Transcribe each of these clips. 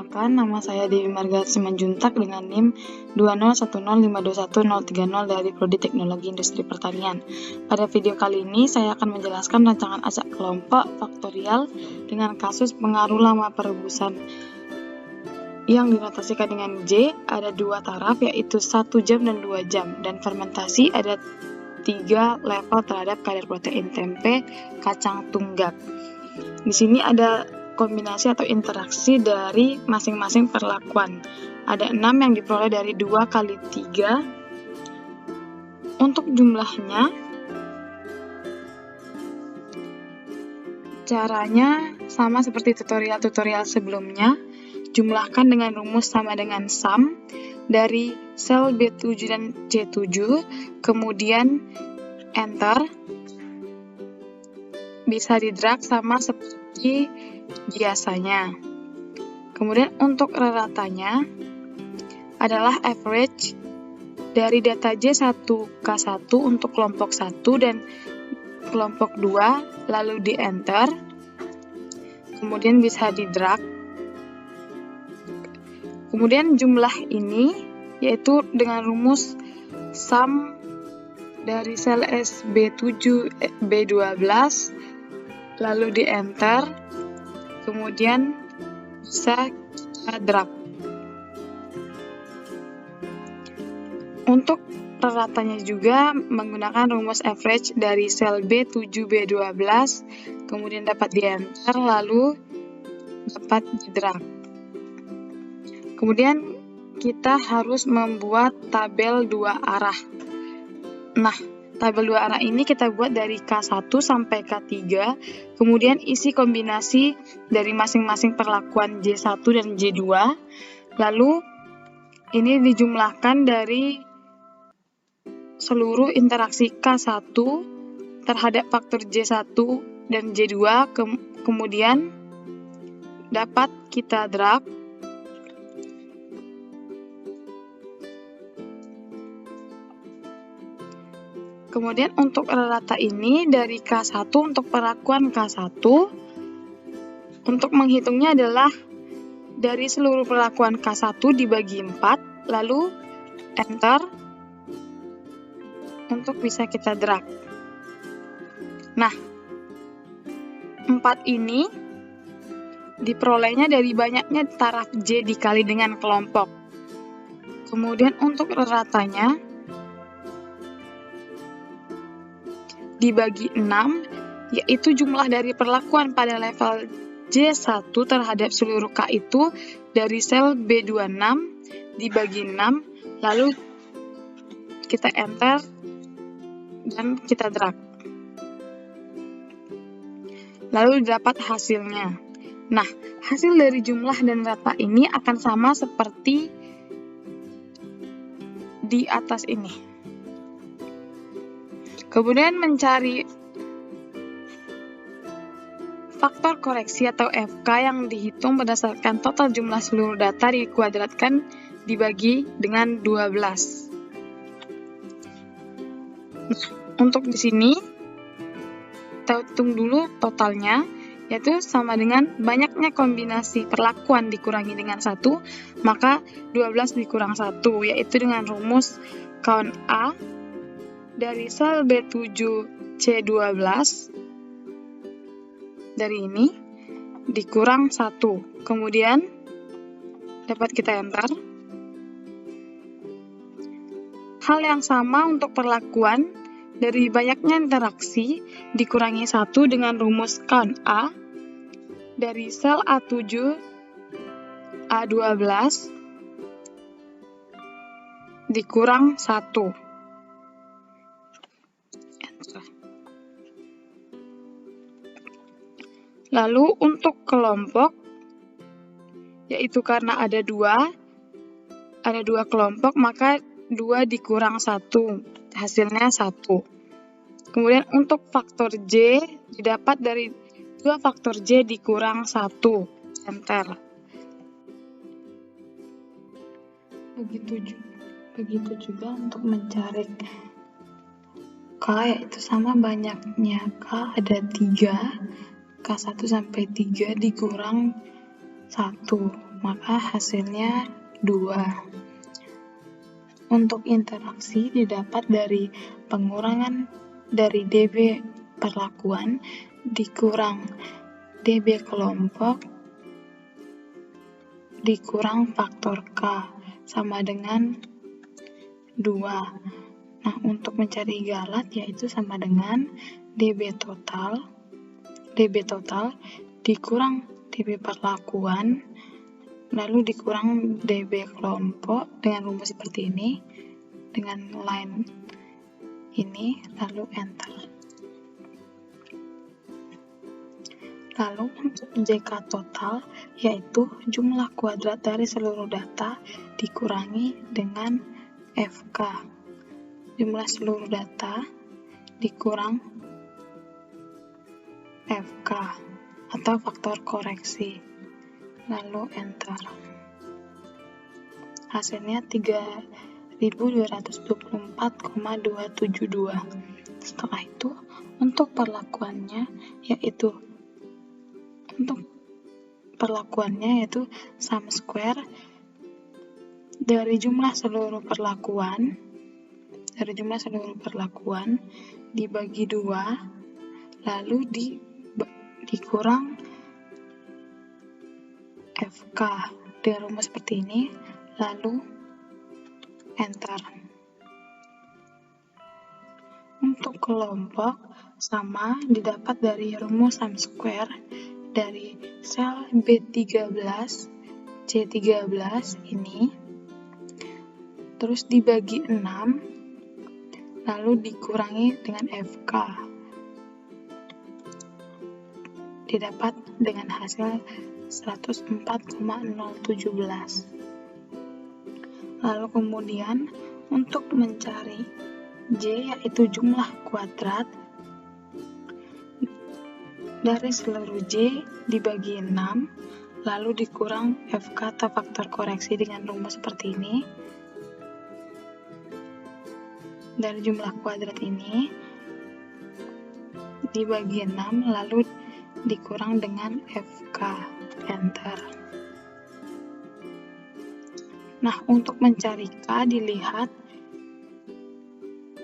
Perkenalkan, nama saya Dewi Marga Simanjuntak dengan NIM 201052130 dari Prodi Teknologi Industri Pertanian. Pada video kali ini, saya akan menjelaskan rancangan acak kelompok faktorial dengan kasus pengaruh lama perebusan yang dinotasikan dengan J. Ada dua taraf, yaitu 1 jam dan 2 jam, dan fermentasi ada 3 level terhadap kadar protein tempe kacang tunggak. Di sini ada kombinasi atau interaksi dari masing-masing perlakuan. Ada 6 yang diperoleh dari 2 kali 3. Untuk jumlahnya, caranya sama seperti tutorial-tutorial sebelumnya. Jumlahkan dengan rumus sama dengan sum dari sel B7 dan C7, kemudian enter. Bisa di-drag sama seperti biasanya. Kemudian untuk reratanya adalah average dari data J1K1 untuk kelompok 1 dan kelompok 2, lalu di enter. Kemudian bisa di-drag. Kemudian jumlah ini yaitu dengan rumus sum dari sel SB7 B12, lalu di enter, kemudian bisa kita drag. Untuk reratannya juga menggunakan rumus average dari sel B7 B12, kemudian dapat di enter, lalu dapat di drag. Kemudian kita harus membuat tabel 2 arah. Nah, tabel 2 arah ini kita buat dari K1 sampai K3, kemudian isi kombinasi dari masing-masing perlakuan J1 dan J2, lalu ini dijumlahkan dari seluruh interaksi K1 terhadap faktor J1 dan J2, kemudian dapat kita drag. Kemudian untuk rata ini dari K1 untuk perlakuan K1, untuk menghitungnya adalah dari seluruh perlakuan K1 dibagi 4, lalu enter untuk bisa kita drag. Nah, 4 ini diperolehnya dari banyaknya taraf J dikali dengan kelompok. Kemudian untuk ratanya dibagi 6, yaitu jumlah dari perlakuan pada level J1 terhadap seluruh K itu dari sel B26 dibagi 6, lalu kita enter dan kita drag. Lalu dapat hasilnya. Nah, hasil dari jumlah dan rata ini akan sama seperti di atas ini. Kemudian mencari faktor koreksi atau FK yang dihitung berdasarkan total jumlah seluruh data dikuadratkan dibagi dengan 12. Nah, untuk di sini kita hitung dulu totalnya, yaitu sama dengan banyaknya kombinasi perlakuan dikurangi dengan 1, maka 12 dikurang 1, yaitu dengan rumus count A dari sel B7 C12 dari ini dikurang 1, kemudian dapat kita enter. Hal yang sama untuk perlakuan dari banyaknya interaksi dikurangi 1 dengan rumus count A dari sel A7 A12 dikurang 1. Lalu untuk kelompok, yaitu karena ada dua kelompok, maka 2 dikurang 1, hasilnya 1. Kemudian untuk faktor J didapat dari 2 faktor J dikurang 1, enter. Begitu juga untuk mencari K, yaitu sama banyaknya K ada 3, K1 sampai 3 dikurang 1, maka hasilnya 2. Untuk interaksi didapat dari pengurangan dari DB perlakuan dikurang DB kelompok dikurang faktor K sama dengan 2. Nah, untuk mencari galat yaitu sama dengan DB total dikurang DB perlakuan lalu dikurang DB kelompok dengan rumus seperti ini, dengan line ini, lalu enter. Lalu untuk JK total yaitu jumlah kuadrat dari seluruh data dikurangi dengan FK. Jumlah seluruh data dikurang FK atau faktor koreksi, lalu enter. Hasilnya 3224,272. Setelah itu untuk perlakuannya yaitu sum square dari jumlah seluruh perlakuan dibagi 2 lalu dikurang FK dengan rumus seperti ini, lalu enter. Untuk kelompok sama didapat dari rumus sum square dari sel B13 C13 ini, terus dibagi 6 lalu dikurangi dengan FK, didapat dengan hasil 104,017. Lalu kemudian untuk mencari J yaitu jumlah kuadrat dari seluruh J dibagi 6 lalu dikurang FK atau faktor koreksi dengan rumus seperti ini. Dari jumlah kuadrat ini dibagi 6 lalu dikurang dengan FK, enter. Nah, untuk mencari K dilihat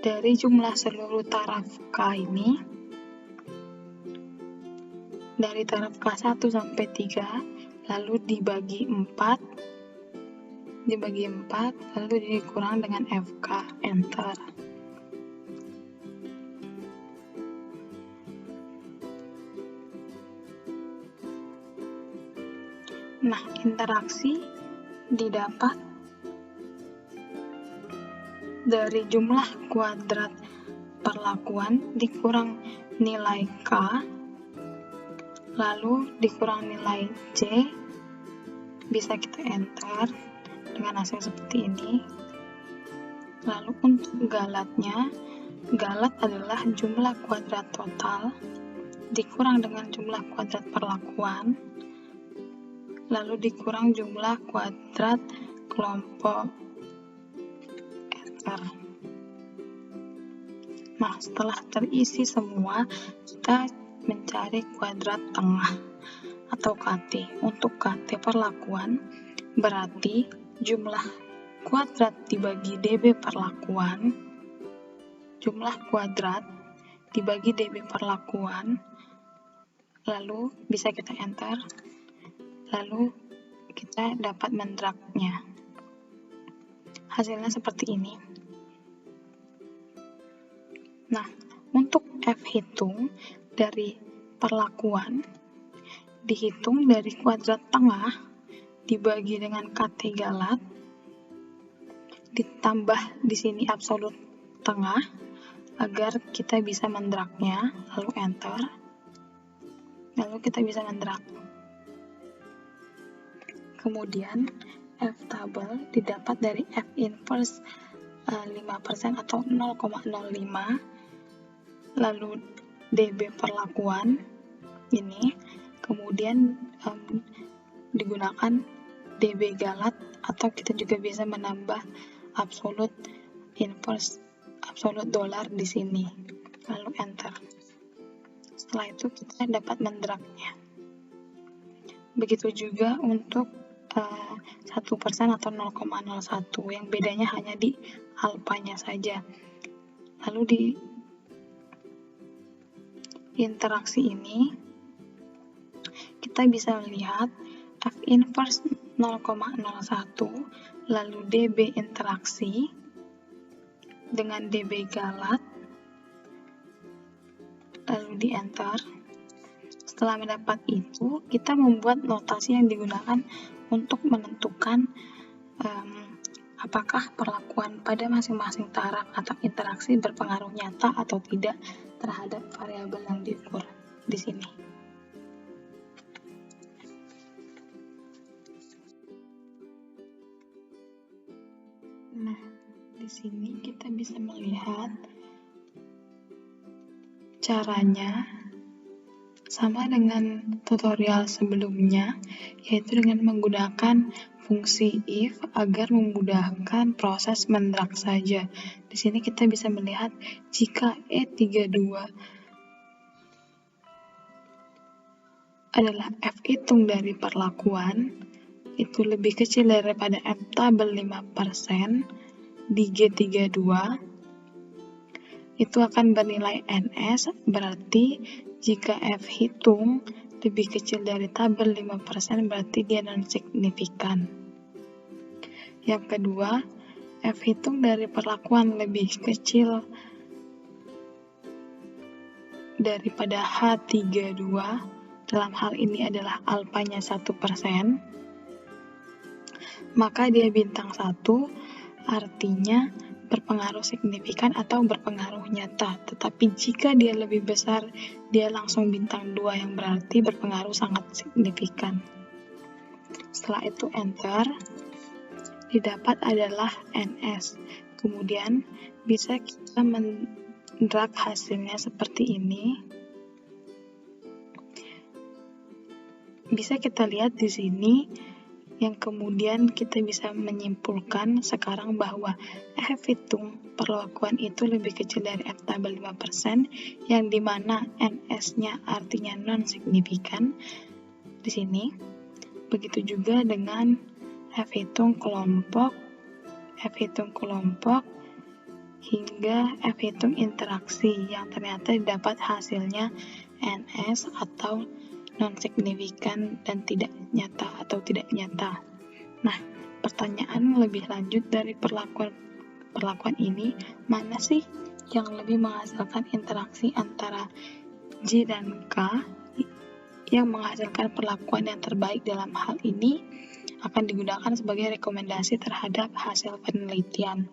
dari jumlah seluruh taraf K ini, dari taraf K1 sampai 3 lalu dibagi 4 lalu dikurang dengan FK, enter. Nah, interaksi didapat dari jumlah kuadrat perlakuan dikurang nilai K lalu dikurang nilai C, bisa kita enter dengan hasil seperti ini. Lalu untuk galatnya, galat adalah jumlah kuadrat total dikurang dengan jumlah kuadrat perlakuan lalu dikurang jumlah kuadrat kelompok, enter. Nah, setelah terisi semua, kita mencari kuadrat tengah atau KT. Untuk KT perlakuan berarti jumlah kuadrat dibagi DB perlakuan, jumlah kuadrat dibagi DB perlakuan, lalu bisa kita enter, lalu kita dapat mendraknya. Hasilnya seperti ini. Nah, untuk F hitung dari perlakuan dihitung dari kuadrat tengah dibagi dengan KT galat, ditambah di sini absolut tengah agar kita bisa mendraknya, lalu enter, lalu kita bisa mendrak. Kemudian F tabel didapat dari F inverse 5% atau 0,05, lalu DB perlakuan ini, kemudian digunakan DB galat atau kita juga bisa menambah absolut inverse absolut dolar di sini, lalu enter. Setelah itu kita dapat mendraknya. Begitu juga untuk 1% atau 0,01, yang bedanya hanya di alfanya saja. Lalu di interaksi ini kita bisa melihat F inverse 0,01 lalu DB interaksi dengan DB galat, lalu di enter. Setelah mendapat itu, kita membuat notasi yang digunakan untuk menentukan apakah perlakuan pada masing-masing taraf atau interaksi berpengaruh nyata atau tidak terhadap variabel yang diukur di sini. Nah, di sini kita bisa melihat caranya sama dengan tutorial sebelumnya, yaitu dengan menggunakan fungsi if agar memudahkan proses mendrag saja. Di sini kita bisa melihat jika E32 adalah F hitung dari perlakuan, itu lebih kecil daripada F tabel 5% di G32, itu akan bernilai NS, berarti jika F hitung lebih kecil dari tabel 5% berarti dia non-signifikan. Yang kedua, F hitung dari perlakuan lebih kecil daripada H32, dalam hal ini adalah alfanya 1%, maka dia bintang 1, artinya berpengaruh signifikan atau berpengaruh nyata. Tetapi jika dia lebih besar, dia langsung bintang 2 yang berarti berpengaruh sangat signifikan. Setelah itu enter, didapat adalah NS. Kemudian bisa kita mendrag hasilnya seperti ini. Bisa kita lihat di sini, yang kemudian kita bisa menyimpulkan sekarang bahwa F hitung perlakuan itu lebih kecil dari F tabel 5%, yang dimana NS-nya artinya non-signifikan di sini. Begitu juga dengan F hitung kelompok, hingga F hitung interaksi, yang ternyata didapat hasilnya NS atau non-signifikan dan tidak nyata atau tidak nyata. Nah, pertanyaan lebih lanjut dari perlakuan ini, mana sih yang lebih menghasilkan interaksi antara J dan K yang menghasilkan perlakuan yang terbaik? Dalam hal ini akan digunakan sebagai rekomendasi terhadap hasil penelitian.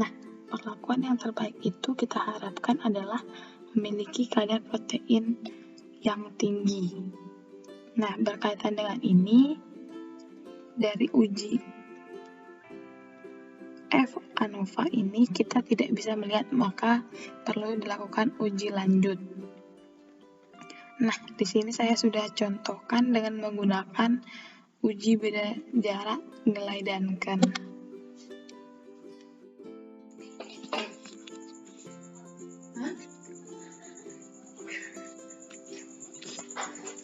Nah, perlakuan yang terbaik itu kita harapkan adalah memiliki kadar protein yang tinggi. Nah, berkaitan dengan ini, dari uji F ANOVA ini kita tidak bisa melihat, maka perlu dilakukan uji lanjut. Nah, di sini saya sudah contohkan dengan menggunakan uji beda jarak nilai Duncan.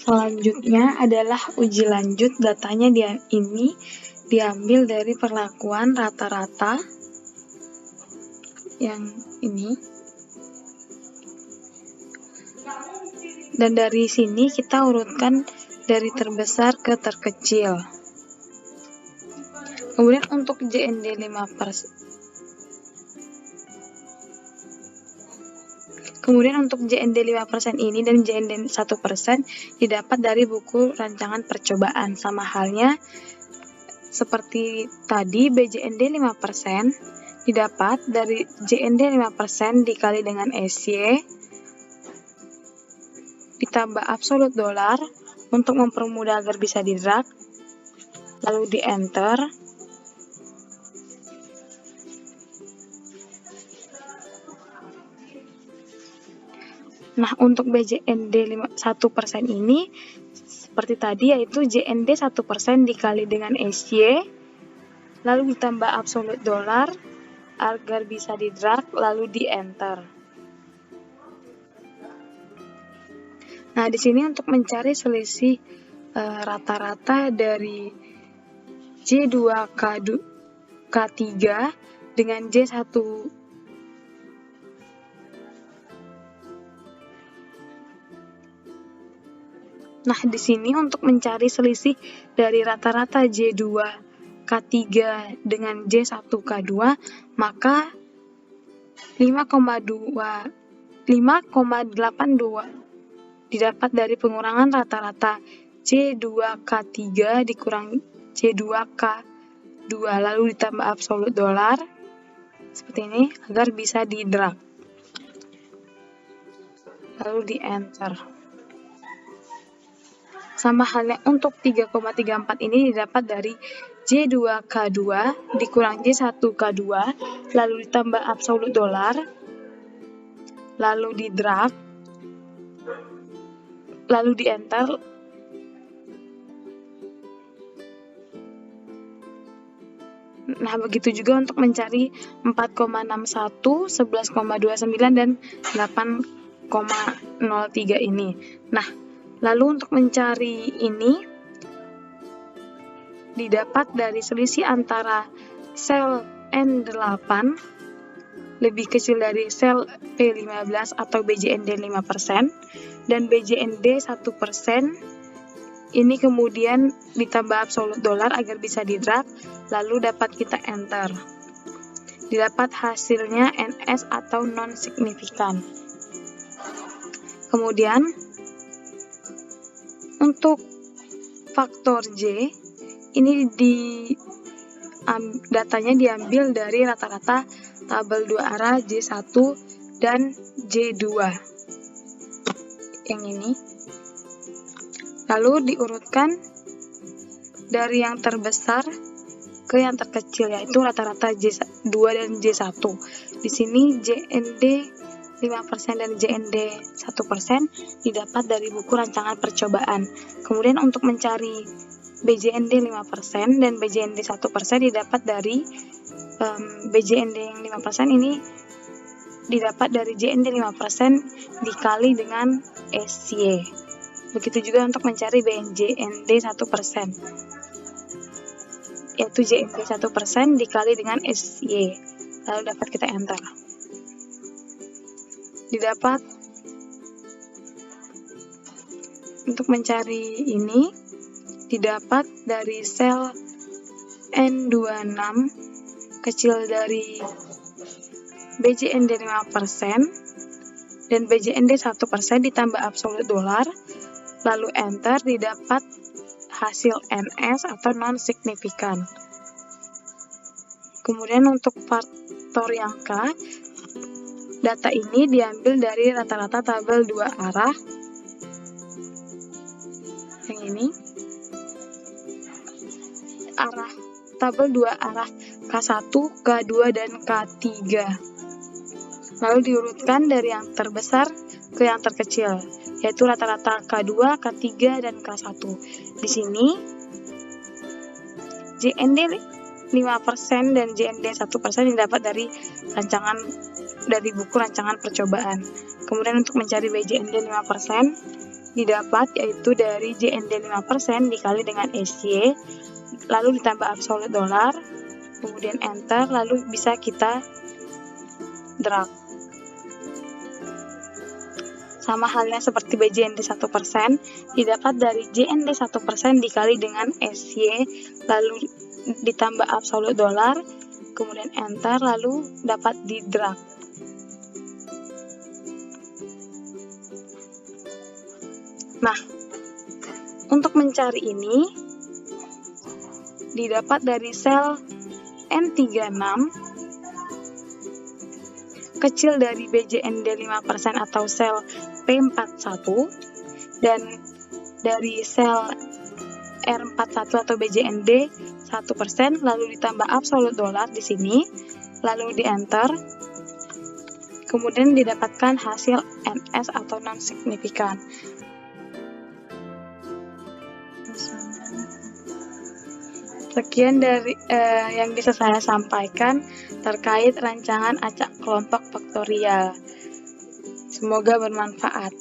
Selanjutnya adalah uji lanjut. Datanya ini diambil dari perlakuan rata-rata yang ini. Dan dari sini kita urutkan dari terbesar ke terkecil. Kemudian untuk JND 5%. Kemudian untuk JND 5% ini dan JND 1% didapat dari buku rancangan percobaan. Sama halnya seperti tadi, BJND 5% didapat dari JND 5% dikali dengan SY ditambah absolut dolar untuk mempermudah agar bisa didrag, lalu di enter. Nah, untuk BJND 1% ini seperti tadi, yaitu JND 1% dikali dengan SY lalu ditambah absolut dolar agar bisa didrag, lalu di enter. Nah, di sini untuk mencari selisih rata-rata dari J2K3 dengan J1. Nah, di sini untuk mencari selisih dari rata-rata J2K3 dengan J1K2, maka 5,82 didapat dari pengurangan rata-rata J2K3 dikurang J2K2 lalu ditambah absolut dolar seperti ini agar bisa di drag lalu di enter. Sama halnya untuk 3,34 ini didapat dari J2K2 dikurang J1K2 lalu ditambah absolut dolar lalu di drag lalu di enter. Nah, begitu juga untuk mencari 4,61, 11,29 dan 8,03 ini. Nah, lalu untuk mencari ini didapat dari selisih antara sel N8 lebih kecil dari sel P15 atau BJND 5% dan BJND 1%. Ini kemudian ditambah absolut dolar agar bisa di drag, lalu dapat kita enter. Didapat hasilnya NS atau non-signifikan. Kemudian untuk faktor J, ini datanya diambil dari rata-rata tabel 2 arah J1 dan J2. Yang ini. Lalu diurutkan dari yang terbesar ke yang terkecil, yaitu rata-rata J2 dan J1. Di sini JND 5% dan JND 1% didapat dari buku rancangan percobaan. Kemudian untuk mencari BJND 5% dan BJND 1% didapat dari BJND yang 5% ini didapat dari JND 5% dikali dengan SY. Begitu juga untuk mencari BJND 1%, yaitu JND 1% dikali dengan SY, lalu dapat kita enter. Didapat untuk mencari ini didapat dari sel N26 kecil dari BJND 5% dan BJND 1% ditambah absolut dolar, lalu enter, didapat hasil NS atau non-signifikan. Kemudian untuk faktor yang K, data ini diambil dari rata-rata tabel 2 arah. Yang ini. Arah tabel 2 arah K1, K2, dan K3. Lalu diurutkan dari yang terbesar ke yang terkecil, yaitu rata-rata K2, K3, dan K1. Di sini JND 5% dan JND 1% didapat dari buku rancangan percobaan. Kemudian untuk mencari BJND 5% didapat yaitu dari JND 5% dikali dengan SY, lalu ditambah absolut dolar, kemudian enter, lalu bisa kita drag. Sama halnya seperti BJND 1% didapat dari JND 1% dikali dengan SY, lalu ditambah absolut dolar, kemudian enter, lalu dapat di drag. Nah, untuk mencari ini didapat dari sel N36 kecil dari BJND 5% atau sel P41 dan dari sel R41 atau BJND 1% lalu ditambah absolut dolar di sini, lalu di enter, kemudian didapatkan hasil NS atau non-signifikan. Sekian dari yang bisa saya sampaikan terkait rancangan acak kelompok faktorial. Semoga bermanfaat.